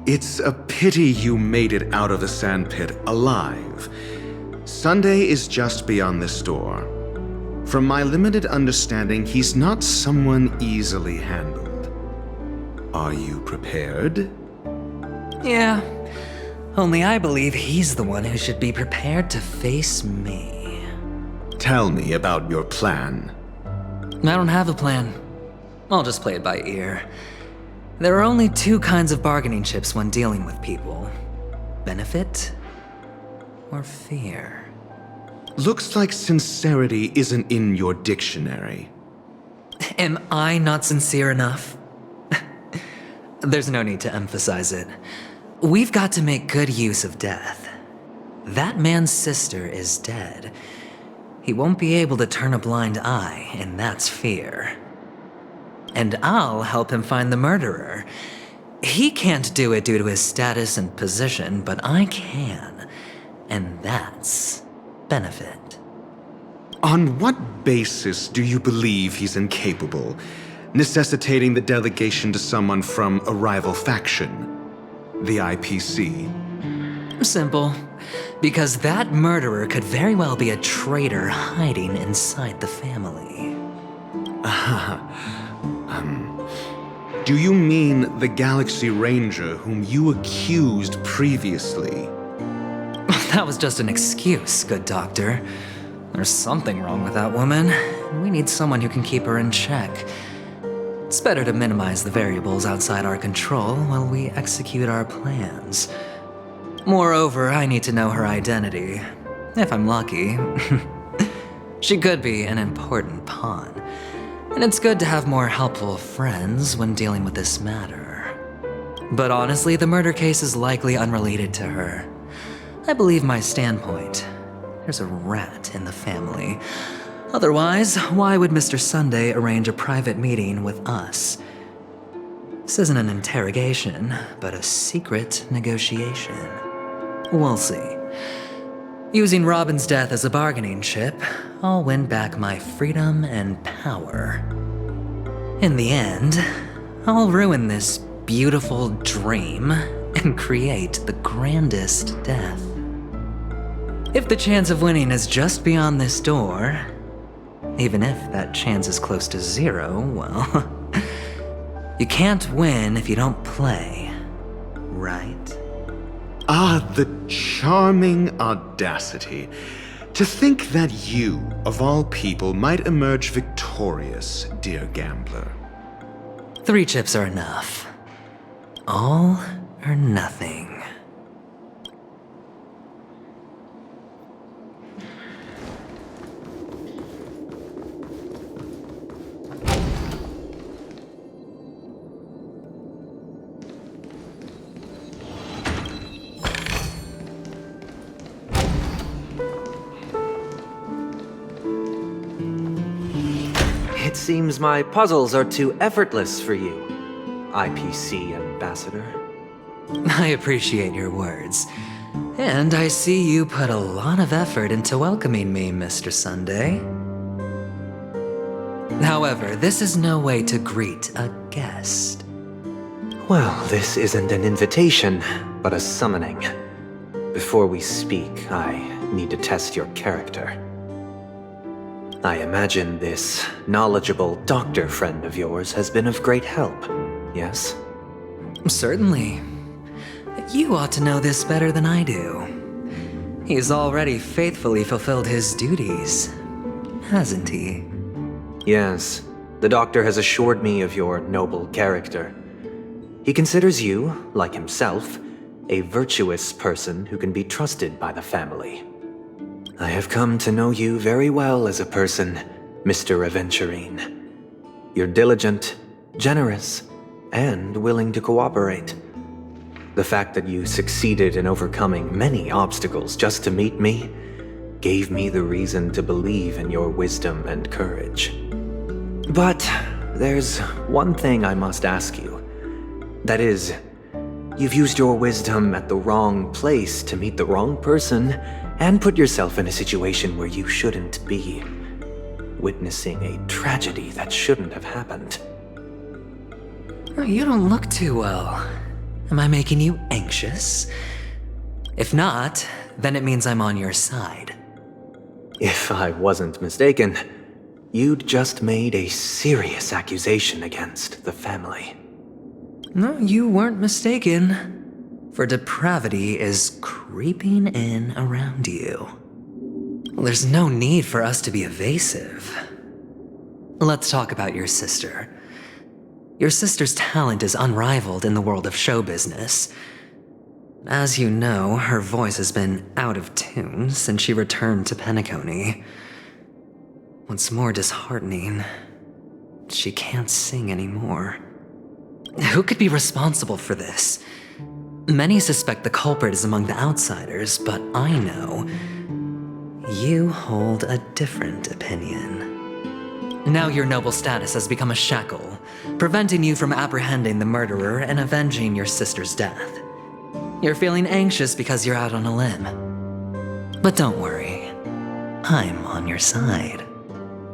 It's a pity you made it out of the sandpit alive. Sunday is just beyond this door. From my limited understanding, he's not someone easily handled. Are you prepared? Yeah, only I believe he's the one who should be prepared to face me. Tell me about your plan. I don't have a plan. I'll just play it by ear. There are only two kinds of bargaining chips when dealing with people: benefit or fear. Looks like sincerity isn't in your dictionary. Am I not sincere enough? There's no need to emphasize it. We've got to make good use of death. That man's sister is dead. He won't be able to turn a blind eye, and that's fear. And I'll help him find the murderer. He can't do it due to his status and position, but I can. And that's benefit. On what basis do you believe he's incapable, necessitating the delegation to someone from a rival faction? The IPC? Simple. Because that murderer could very well be a traitor hiding inside the family. Do you mean the Galaxy Ranger whom you accused previously? That was just an excuse, good doctor. There's something wrong with that woman. We need someone who can keep her in check. It's better to minimize the variables outside our control while we execute our plans. Moreover, I need to know her identity. If I'm lucky. She could be an important pawn. And it's good to have more helpful friends when dealing with this matter. But honestly, the murder case is likely unrelated to her. I believe my standpoint. There's a rat in the family. Otherwise, why would Mr. Sunday arrange a private meeting with us? This isn't an interrogation, but a secret negotiation. We'll see. Using Robin's death as a bargaining chip, I'll win back my freedom and power. In the end, I'll ruin this beautiful dream and create the grandest death. If the chance of winning is just beyond this door, even if that chance is close to zero, well, you can't win if you don't play, right? Ah, the charming audacity. To think that you, of all people, might emerge victorious, dear gambler. 3 chips are enough. All or nothing. It seems my puzzles are too effortless for you, IPC Ambassador. I appreciate your words. And I see you put a lot of effort into welcoming me, Mr. Sunday. However, this is no way to greet a guest. Well, this isn't an invitation, but a summoning. Before we speak, I need to test your character. I imagine this knowledgeable doctor friend of yours has been of great help, yes? Certainly. You ought to know this better than I do. He's already faithfully fulfilled his duties, hasn't he? Yes, the doctor has assured me of your noble character. He considers you, like himself, a virtuous person who can be trusted by the family. I have come to know you very well as a person, Mr. Aventurine. You're diligent, generous, and willing to cooperate. The fact that you succeeded in overcoming many obstacles just to meet me gave me the reason to believe in your wisdom and courage. But there's one thing I must ask you. That is, you've used your wisdom at the wrong place to meet the wrong person and put yourself in a situation where you shouldn't be, witnessing a tragedy that shouldn't have happened. You don't look too well. Am I making you anxious? If not, then it means I'm on your side. If I wasn't mistaken, you'd just made a serious accusation against the family. No, you weren't mistaken. For depravity is creeping in around you. Well, there's no need for us to be evasive. Let's talk about your sister. Your sister's talent is unrivaled in the world of show business. As you know, her voice has been out of tune since she returned to Penacony. What's more disheartening, she can't sing anymore. Who could be responsible for this? Many suspect the culprit is among the outsiders, but I know you hold a different opinion. Now your noble status has become a shackle, preventing you from apprehending the murderer and avenging your sister's death. You're feeling anxious because you're out on a limb. But don't worry, I'm on your side.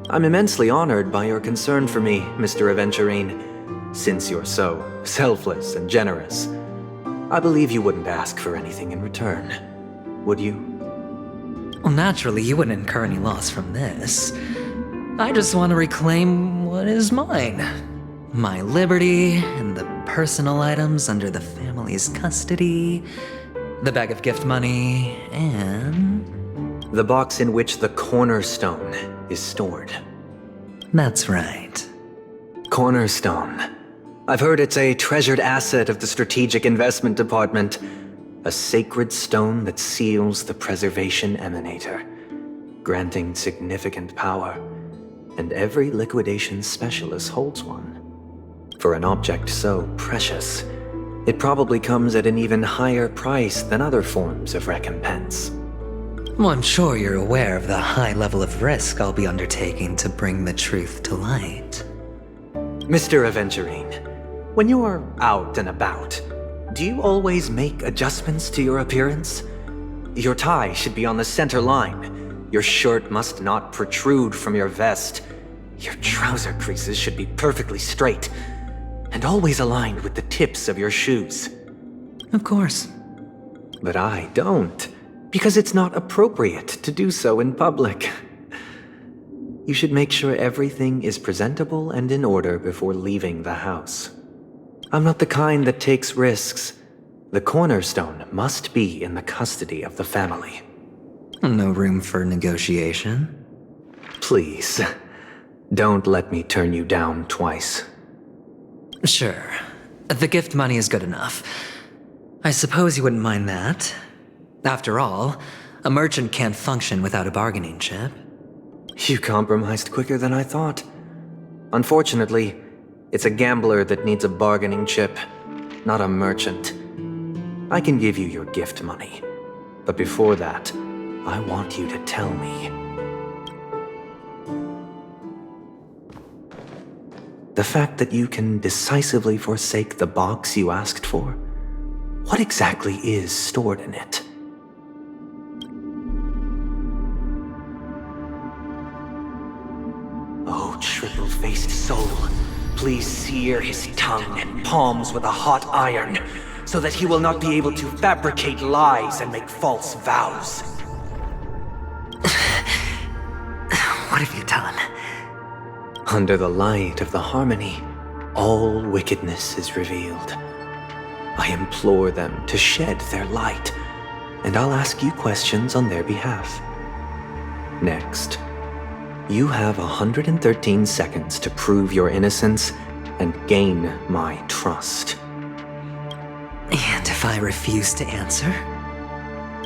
I'm immensely honored by your concern for me, Mr. Aventurine. Since you're so selfless and generous, I believe you wouldn't ask for anything in return, would you? Well, naturally, you wouldn't incur any loss from this. I just want to reclaim what is mine. My liberty and the personal items under the family's custody, the bag of gift money, and... the box in which the cornerstone is stored. That's right. Cornerstone. I've heard it's a treasured asset of the Strategic Investment Department. A sacred stone that seals the Preservation Emanator, granting significant power. And every liquidation specialist holds one. For an object so precious, it probably comes at an even higher price than other forms of recompense. Well, I'm sure you're aware of the high level of risk I'll be undertaking to bring the truth to light. Mr. Aventurine, when you're out and about, do you always make adjustments to your appearance? Your tie should be on the center line. Your shirt must not protrude from your vest. Your trouser creases should be perfectly straight, and always aligned with the tips of your shoes. Of course. But I don't, because it's not appropriate to do so in public. You should make sure everything is presentable and in order before leaving the house. I'm not the kind that takes risks. The cornerstone must be in the custody of the family. No room for negotiation? Please, don't let me turn you down twice. Sure. The gift money is good enough. I suppose you wouldn't mind that. After all, a merchant can't function without a bargaining chip. You compromised quicker than I thought. Unfortunately, it's a gambler that needs a bargaining chip, not a merchant. I can give you your gift money, but before that, I want you to tell me. The fact that you can decisively forsake the box you asked for, what exactly is stored in it? Oh, triple-faced soul, please sear his tongue and palms with a hot iron, so that he will not be able to fabricate lies and make false vows. What have you done? Under the light of the harmony, all wickedness is revealed. I implore them to shed their light, and I'll ask you questions on their behalf. Next, you have 113 seconds to prove your innocence and gain my trust. And if I refuse to answer?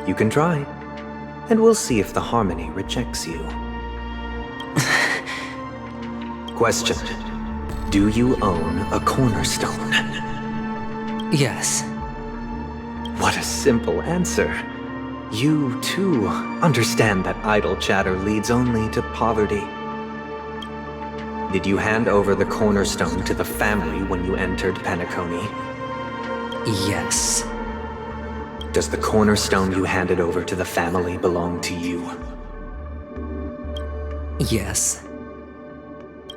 You can try, and we'll see if the harmony rejects you. Question. Do you own a cornerstone? Yes. What a simple answer. You, too, understand that idle chatter leads only to poverty. Did you hand over the cornerstone to the family when you entered Penacony? Yes. Does the cornerstone you handed over to the family belong to you? Yes.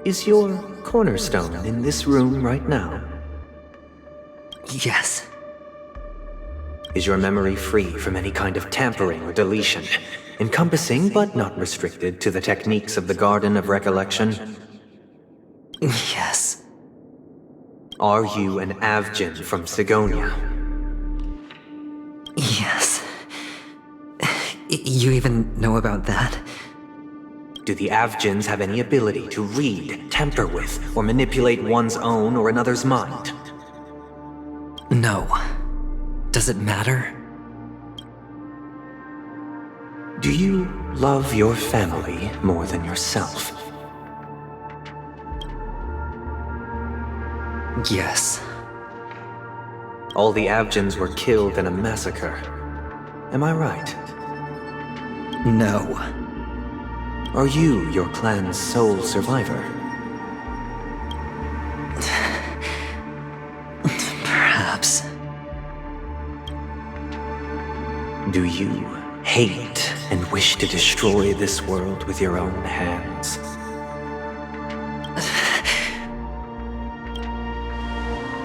Is your cornerstone in this room right now? Yes. Is your memory free from any kind of tampering or deletion, encompassing but not restricted to the techniques of the Garden of Recollection? Yes. Are you an Avgin from Sigonia? Yes. You even know about that? Do the Avgins have any ability to read, tamper with, or manipulate one's own or another's mind? No. Does it matter? Do you love your family more than yourself? Yes. All the Avgins were killed in a massacre. Am I right? No. Are you your clan's sole survivor? Perhaps. Do you hate and wish to destroy this world with your own hands?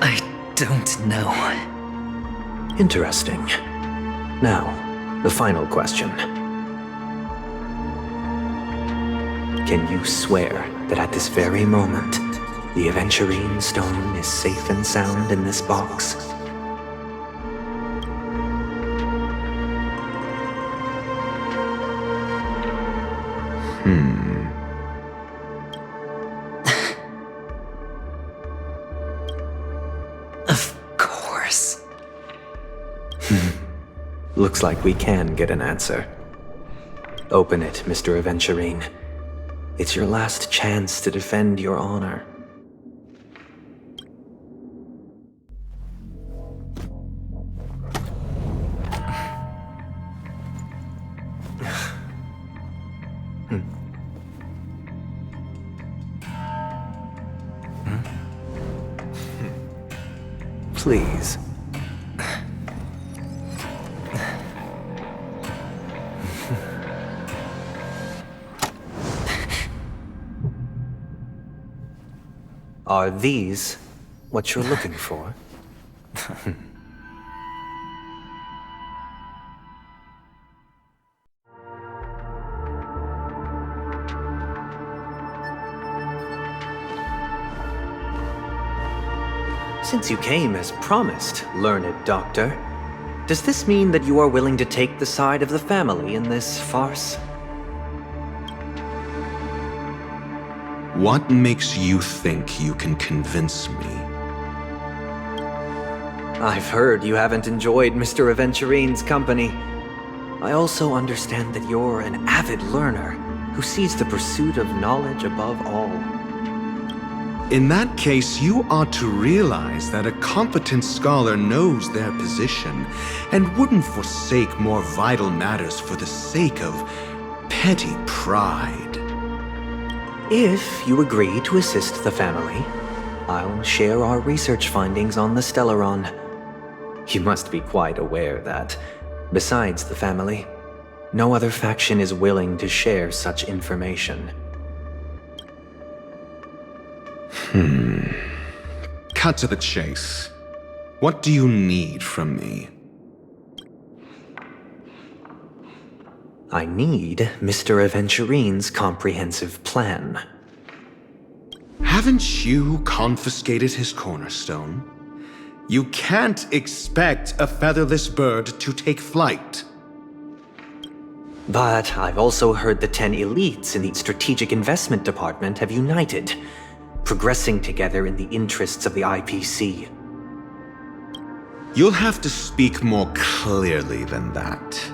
I don't know. Interesting. Now, the final question. Can you swear that at this very moment, the Aventurine Stone is safe and sound in this box? Of course. Looks like we can get an answer. Open it, Mr. Aventurine. It's your last chance to defend your honor. Please. Are these what you're looking for? Since you came as promised, learned doctor, does this mean that you are willing to take the side of the family in this farce? What makes you think you can convince me? I've heard you haven't enjoyed Mr. Aventurine's company. I also understand that you're an avid learner who sees the pursuit of knowledge above all. In that case, you ought to realize that a competent scholar knows their position and wouldn't forsake more vital matters for the sake of petty pride. If you agree to assist the family, I'll share our research findings on the Stellaron. You must be quite aware that, besides the family, no other faction is willing to share such information. Cut to the chase. What do you need from me? I need Mr. Aventurine's comprehensive plan. Haven't you confiscated his cornerstone? You can't expect a featherless bird to take flight. But I've also heard the 10 elites in the Strategic Investment Department have united, progressing together in the interests of the IPC. You'll have to speak more clearly than that.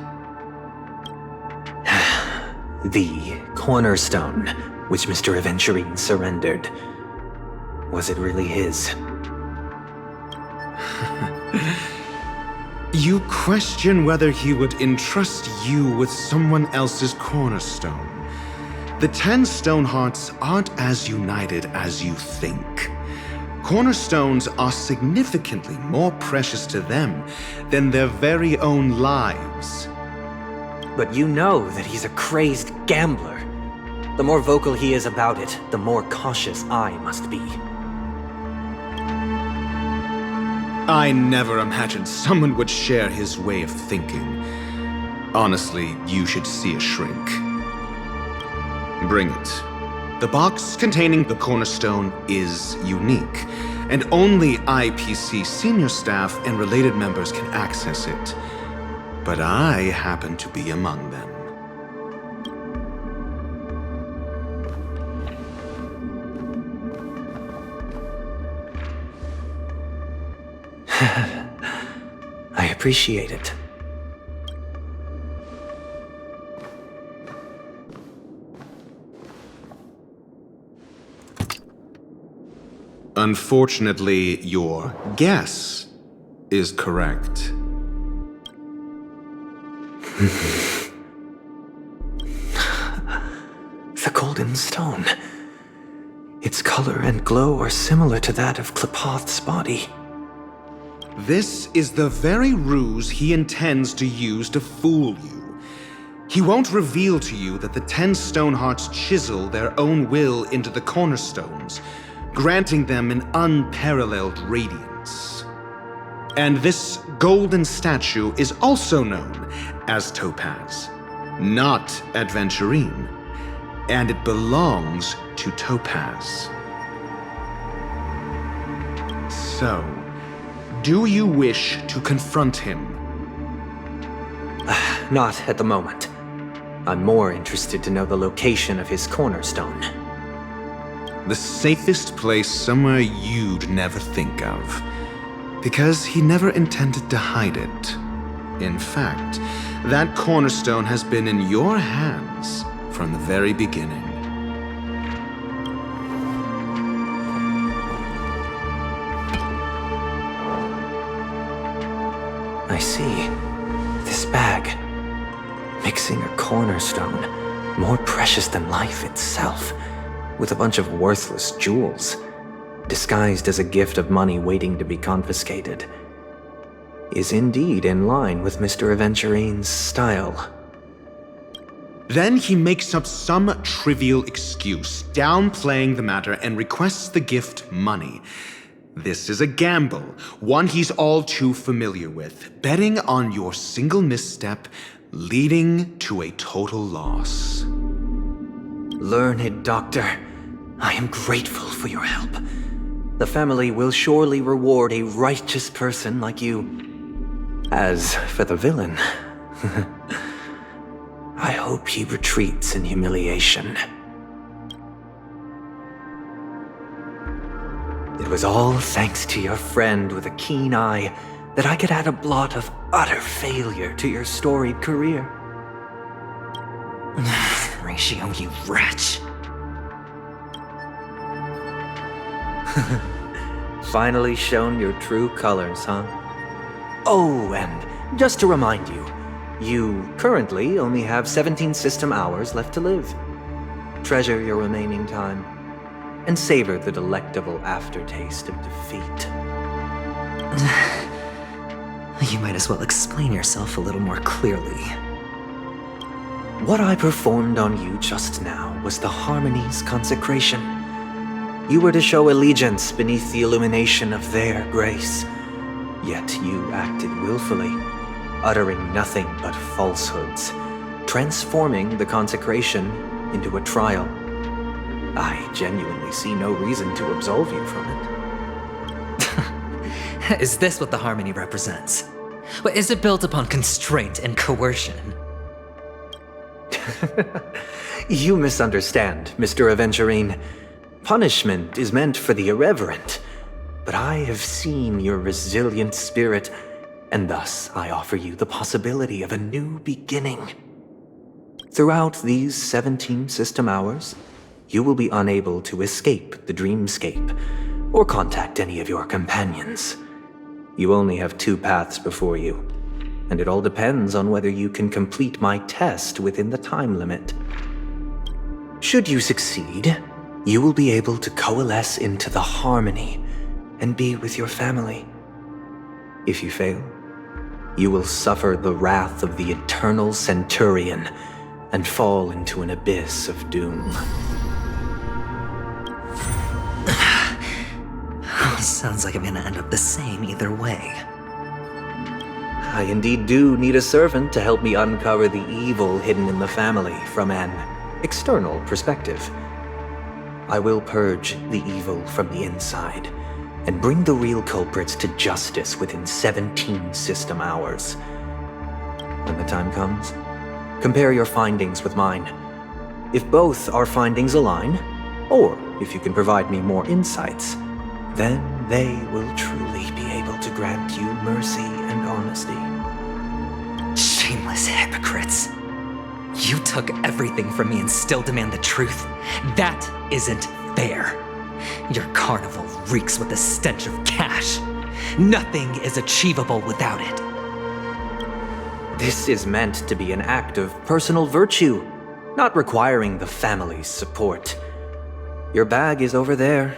The cornerstone, which Mr. Aventurine surrendered. Was it really his? You question whether he would entrust you with someone else's cornerstone. The 10 Stonehearts aren't as united as you think. Cornerstones are significantly more precious to them than their very own lives. But you know that he's a crazed gambler. The more vocal he is about it, the more cautious I must be. I never imagined someone would share his way of thinking. Honestly, you should see a shrink. Bring it. The box containing the cornerstone is unique, and only IPC senior staff and related members can access it. But I happen to be among them. I appreciate it. Unfortunately, your guess is correct. The golden stone. Its color and glow are similar to that of Klepoth's body. This is the very ruse he intends to use to fool you. He won't reveal to you that the 10 Stonehearts chisel their own will into the cornerstones, granting them an unparalleled radiance. And this golden statue is also known as Topaz, not Adventurine, and it belongs to Topaz. So, do you wish to confront him? Not at the moment. I'm more interested to know the location of his cornerstone. The safest place somewhere you'd never think of. Because he never intended to hide it. In fact, that cornerstone has been in your hands from the very beginning. I see. This bag. Mixing a cornerstone, more precious than life itself, with a bunch of worthless jewels, disguised as a gift of money waiting to be confiscated, is indeed in line with Mr. Aventurine's style. Then he makes up some trivial excuse, downplaying the matter, and requests the gift money. This is a gamble, one he's all too familiar with, betting on your single misstep, leading to a total loss. Learned doctor, I am grateful for your help. The family will surely reward a righteous person like you. As for the villain, I hope he retreats in humiliation. It was all thanks to your friend with a keen eye that I could add a blot of utter failure to your storied career. Ratio, you wretch. Finally shown your true colors, huh? Oh, and just to remind you, you currently only have 17 system hours left to live. Treasure your remaining time, and savor the delectable aftertaste of defeat. You might as well explain yourself a little more clearly. What I performed on you just now was the Harmony's consecration. You were to show allegiance beneath the illumination of their grace. Yet you acted willfully, uttering nothing but falsehoods, transforming the consecration into a trial. I genuinely see no reason to absolve you from it. Is this what the Harmony represents? But is it built upon constraint and coercion? You misunderstand, Mr. Aventurine. Punishment is meant for the irreverent, but I have seen your resilient spirit, and thus I offer you the possibility of a new beginning. Throughout these 17 system hours, you will be unable to escape the dreamscape or contact any of your companions. You only have 2 paths before you, and it all depends on whether you can complete my test within the time limit. Should you succeed, you will be able to coalesce into the Harmony and be with your family. If you fail, you will suffer the wrath of the eternal Centurion and fall into an abyss of doom. Sounds like I'm gonna end up the same either way. I indeed do need a servant to help me uncover the evil hidden in the family from an external perspective. I will purge the evil from the inside and bring the real culprits to justice within 17 system hours. When the time comes, compare your findings with mine. If both our findings align, or if you can provide me more insights, then they will truly be able to grant you mercy and honesty. Shameless hypocrites. You took everything from me and still demand the truth? That isn't fair. Your carnival reeks with the stench of cash. Nothing is achievable without it. This is meant to be an act of personal virtue, not requiring the family's support. Your bag is over there.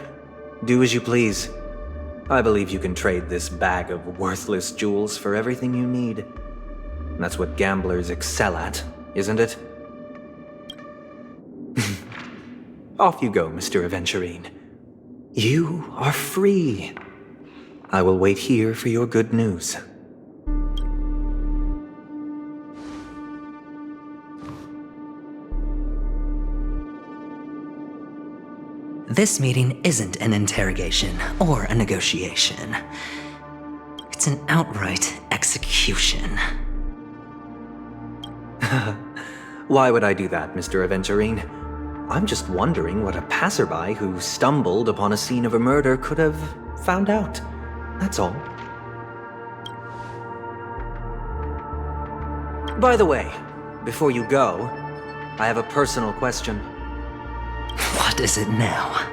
Do as you please. I believe you can trade this bag of worthless jewels for everything you need. That's what gamblers excel at, isn't it? Off you go, Mr. Aventurine. You are free. I will wait here for your good news. This meeting isn't an interrogation or a negotiation. It's an outright execution. Why would I do that, Mr. Aventurine? I'm just wondering what a passerby who stumbled upon a scene of a murder could have found out. That's all. By the way, before you go, I have a personal question. What is it now?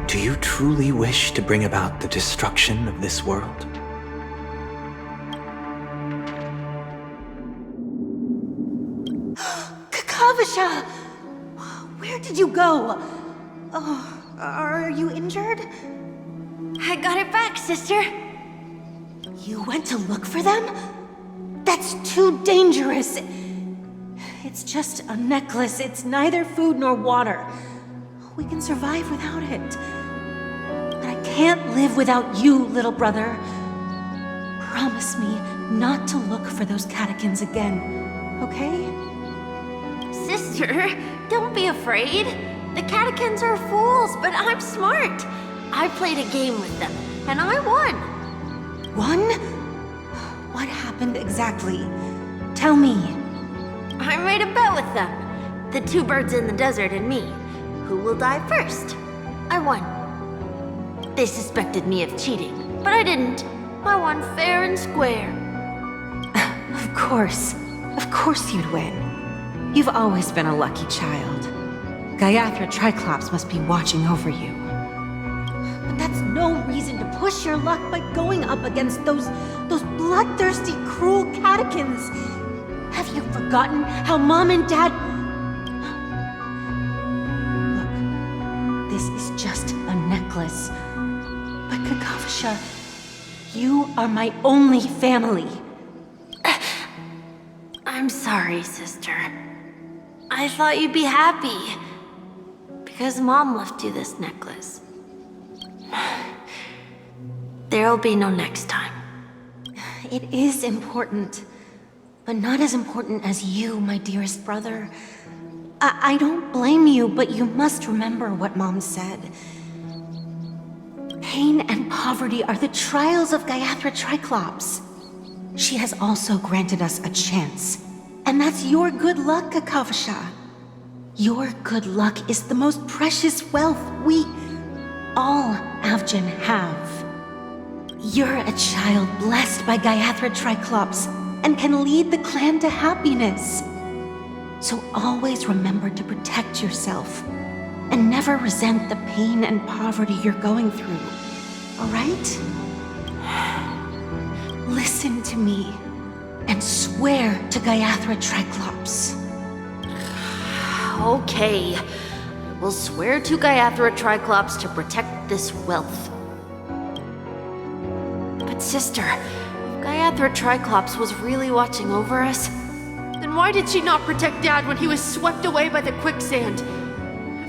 Do you truly wish to bring about the destruction of this world? Kakavasha! Where did you go? Oh, are you injured? I got it back, sister. You went to look for them? That's too dangerous. It's just a necklace. It's neither food nor water. We can survive without it. But I can't live without you, little brother. Promise me not to look for those catechins again, okay? Sister, don't be afraid. The catechins are fools, but I'm smart. I played a game with them, and I won. Won? What happened exactly? Tell me. I made a bet with them. The two birds in the desert and me. Who will die first? I won. They suspected me of cheating, but I didn't. I won fair and square. Of course you'd win. You've always been a lucky child. Gaiathra Triclops must be watching over you. But that's no reason to push your luck by going up against those bloodthirsty, cruel catechins. Have you forgotten how Mom and Dad... Look, this is just a necklace. But Kakavasha, you are my only family. I'm sorry, sister. I thought you'd be happy. Because Mom left you this necklace. There'll be no next time. It is important. But not as important as you, my dearest brother. I don't blame you, but you must remember what Mom said. Pain and poverty are the trials of Gaiathra Triclops. She has also granted us a chance. And that's your good luck, Kakavasha. Your good luck is the most precious wealth we, all Avgin, have. You're a child blessed by Gaiathra Triclops and can lead the clan to happiness. So always remember to protect yourself and never resent the pain and poverty you're going through, all right? Listen to me and swear to Gaiathra Triclops. Okay. We'll swear to Gaiathra Triclops to protect this wealth. But sister, if Gaiathra Triclops was really watching over us, then why did she not protect Dad when he was swept away by the quicksand?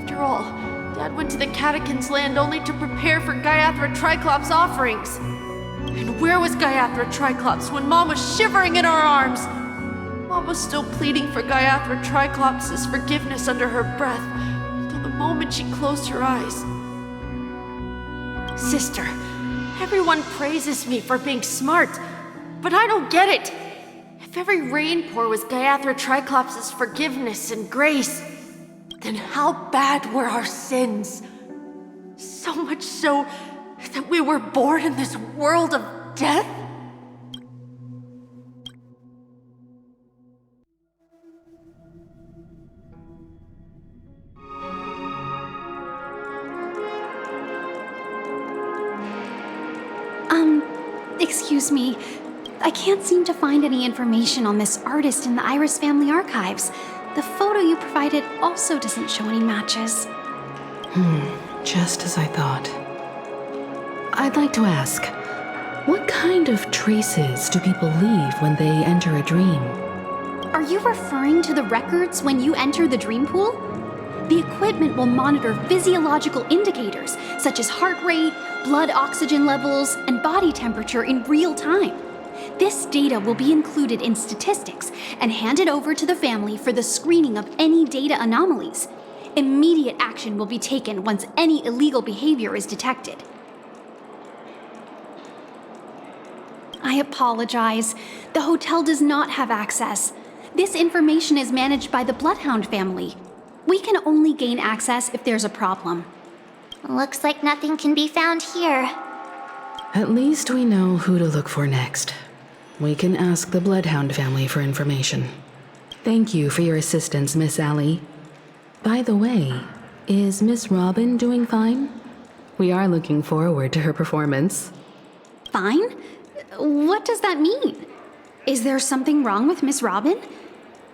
After After all, Dad went to the Catechins' land only to prepare for Gaiathra Triclops' offerings. And where was Gaiathra Triclops when Mom was shivering in our arms? Mom was still pleading for Gaiathra Triclops' forgiveness under her breath, until the moment she closed her eyes. Sister, everyone praises me for being smart, but I don't get it. If every rain pour was Gaiathra Triclops' forgiveness and grace, then how bad were our sins? So much so that we were born in this world of death? Excuse me. I can't seem to find any information on this artist in the Iris family archives. The photo you provided also doesn't show any matches. Just as I thought. I'd like to ask, what kind of traces do people leave when they enter a dream? Are you referring to the records when you enter the dream pool? The equipment will monitor physiological indicators such as heart rate, blood oxygen levels, and body temperature in real time. This data will be included in statistics and handed over to the family for the screening of any data anomalies. Immediate action will be taken once any illegal behavior is detected. I apologize. The hotel does not have access. This information is managed by the Bloodhound family. We can only gain access if there's a problem. Looks like nothing can be found here. At least we know who to look for next. We can ask the Bloodhound family for information. Thank you for your assistance, Miss Allie. By the way, is Miss Robin doing fine? We are looking forward to her performance. Fine? What does that mean? Is there something wrong with Miss Robin?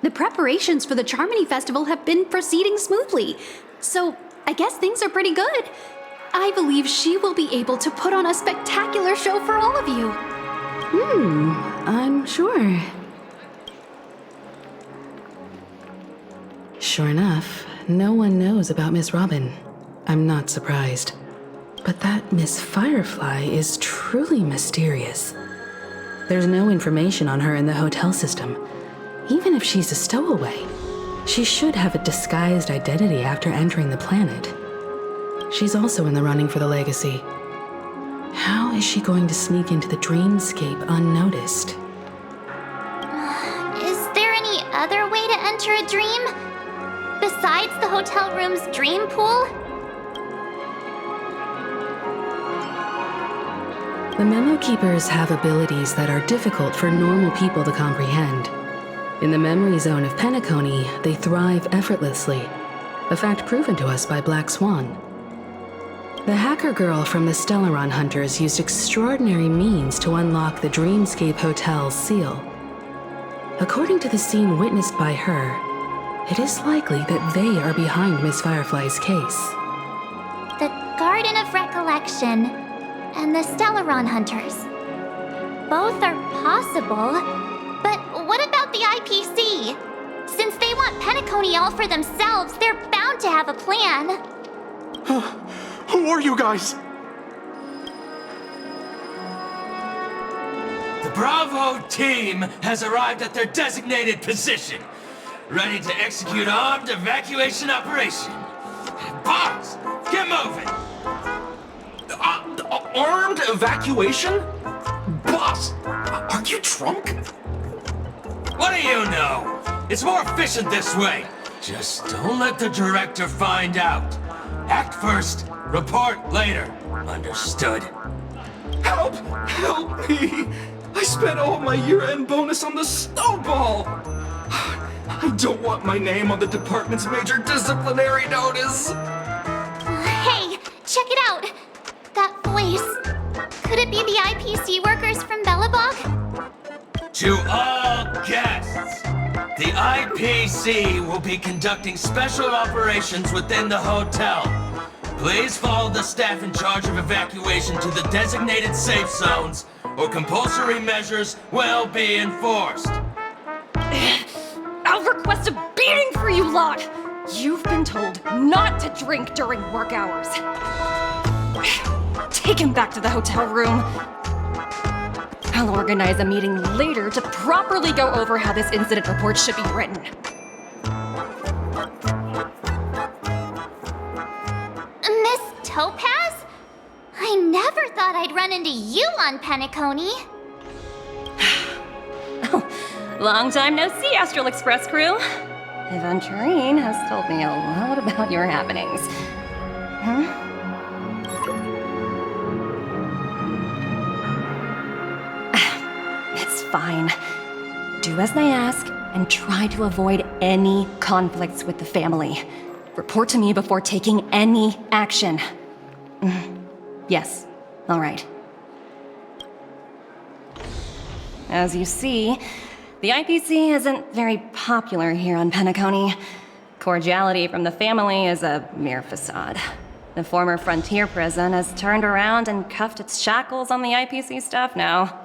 The preparations for the Charmony Festival have been proceeding smoothly, so I guess things are pretty good. I believe she will be able to put on a spectacular show for all of you. I'm sure. Sure enough, no one knows about Miss Robin. I'm not surprised. But that Miss Firefly is truly mysterious. There's no information on her in the hotel system. Even if she's a stowaway, she should have a disguised identity after entering the planet. She's also in the running for the legacy. How is she going to sneak into the dreamscape unnoticed? Is there any other way to enter a dream? Besides the hotel room's dream pool? The Memo Keepers have abilities that are difficult for normal people to comprehend. In the memory zone of Penacony, they thrive effortlessly, a fact proven to us by Black Swan. The hacker girl from the Stellaron Hunters used extraordinary means to unlock the Dreamscape Hotel's seal. According to the scene witnessed by her, it is likely that they are behind Miss Firefly's case. The Garden of Recollection and the Stellaron Hunters. Both are possible, but what about the IPC? Since they want Penacony all for themselves, they're bound to have a plan. Who are you guys? The Bravo team has arrived at their designated position, ready to execute armed evacuation operation. Boss, get moving! Armed evacuation? Boss, are you drunk? What do you know? It's more efficient this way. Just don't let the director find out. Act first, report later. Understood? Help! Help me! I spent all my year-end bonus on the snowball! I don't want my name on the department's major disciplinary notice! Hey, check it out! That voice. Could it be the IPC workers from Bellabog? To all guests, the IPC will be conducting special operations within the hotel. Please follow the staff in charge of evacuation to the designated safe zones, or compulsory measures will be enforced. I'll request a beating for you lot! You've been told not to drink during work hours. Take him back to the hotel room. I'll organize a meeting later to properly go over how this incident report should be written. Miss Topaz? I never thought I'd run into you on Penacony. Long time no see, Astral Express crew. Aventurine has told me a lot about your happenings. It's fine. Do as I ask and try to avoid any conflicts with the family. Report to me before taking any action. Yes, all right. As you see, the IPC isn't very popular here on Penacony. Cordiality from the family is a mere facade. The former frontier prison has turned around and cuffed its shackles on the IPC staff now.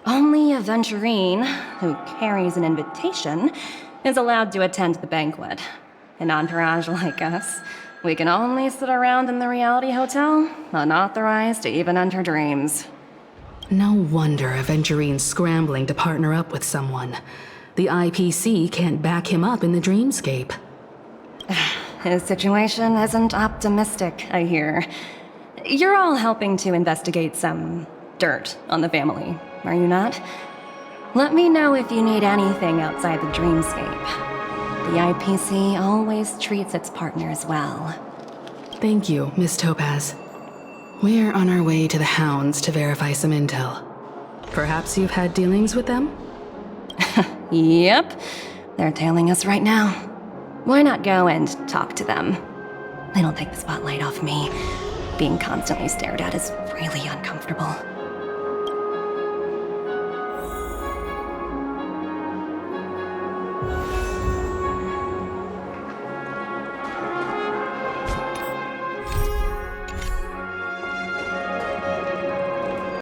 Only Aventurine, who carries an invitation, is allowed to attend the banquet. An entourage like us, we can only sit around in the reality hotel, unauthorized to even enter dreams. No wonder Aventurine's scrambling to partner up with someone. The IPC can't back him up in the dreamscape. His situation isn't optimistic, I hear. You're all helping to investigate some dirt on the family, are you not? Let me know if you need anything outside the dreamscape. The IPC always treats its partners well. Thank you, Miss Topaz. We're on our way to the Hounds to verify some intel. Perhaps you've had dealings with them? Yep. They're tailing us right now. Why not go and talk to them? It'll take the spotlight off me. Being constantly stared at is really uncomfortable.